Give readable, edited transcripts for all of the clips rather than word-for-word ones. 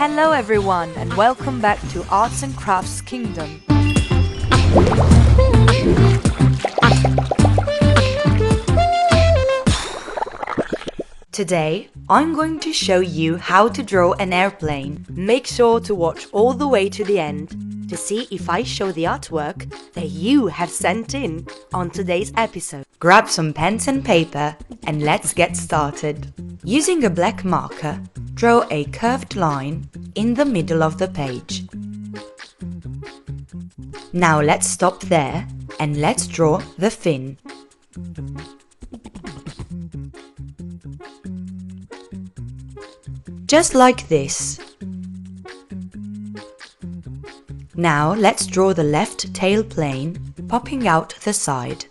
Hello everyone and welcome back to Arts and Crafts Kingdom. Today, I'm going to show you how to draw an airplane. Make sure to watch all the way to the end to see if I show the artwork that you have sent in on today's episode. Grab some pens and paper and let's get started. Using a black marker, draw a curved line in the middle of the page. Now let's stop there and let's draw the fin. Just like this. Now let's draw the left tail plane popping out the side.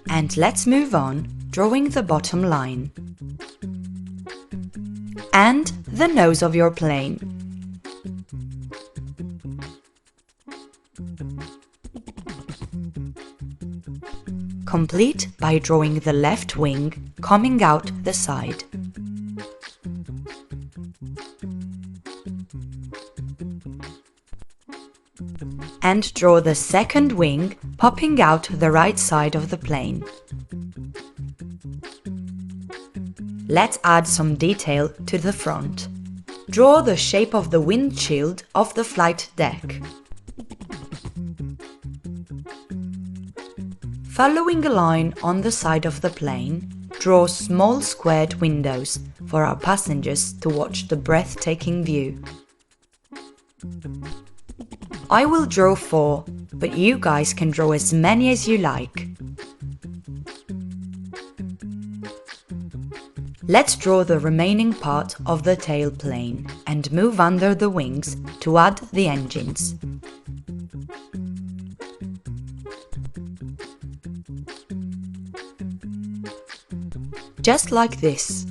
And let's move on, drawing the bottom line. And the nose of your plane. Complete by drawing the left wing coming out the side. And draw the second wing popping out the right side of the plane. Let's add some detail to the front. Draw the shape of the windshield of the flight deck. Following a line on the side of the plane, draw small squared windows for our passengers to watch the breathtaking view. I will draw 4, but you guys can draw as many as you like. Let's draw the remaining part of the tail plane and move under the wings to add the engines. Just like this.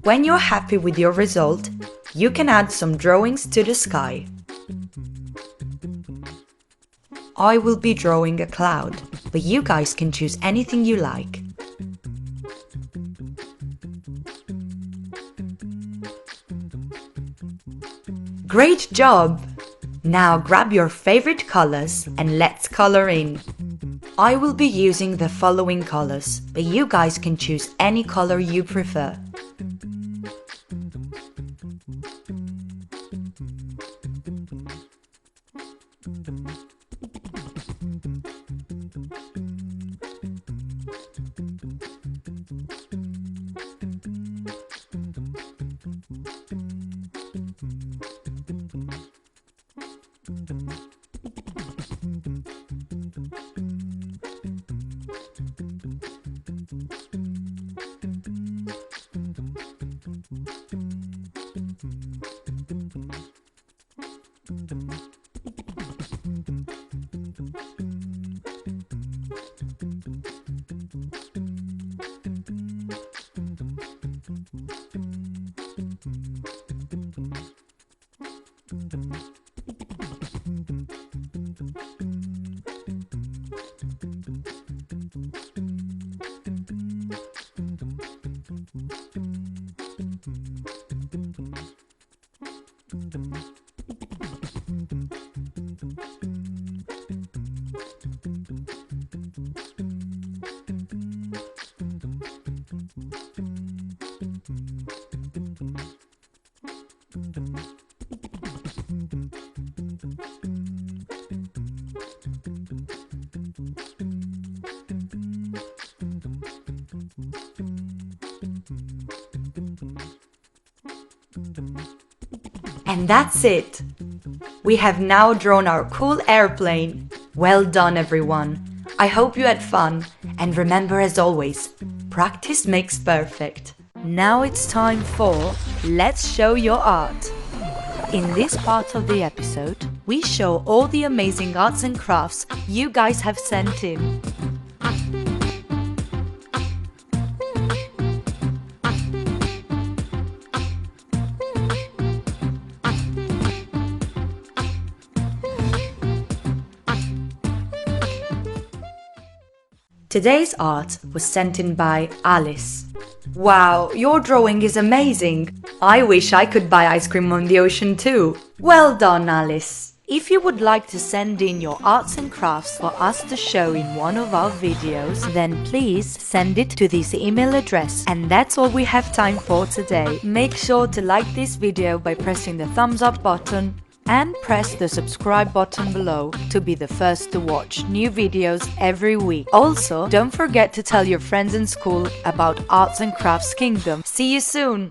When you're happy with your result, you can add some drawings to the sky. I will be drawing a cloud, but you guys can choose anything you like. Great job! Now grab your favorite colors and let's color in. I will be using the following colors, but you guys can choose any color you prefer. And that's it! We have now drawn our cool airplane. Well done, everyone! I hope you had fun, and remember, as always, practice makes perfect. Now it's time for Let's Show Your Art. In this part of the episode, we show all the amazing arts and crafts you guys have sent in. Today's art was sent in by Alice. Wow, your drawing is amazing! I wish I could buy ice cream on the ocean too! Well done, Alice! If you would like to send in your arts and crafts for us to show in one of our videos, then please send it to this email address. And that's all we have time for today. Make sure to like this video by pressing the thumbs up button and press the subscribe button below to be the first to watch new videos every week. Also, don't forget to tell your friends in school about Arts and Crafts Kingdom. See you soon!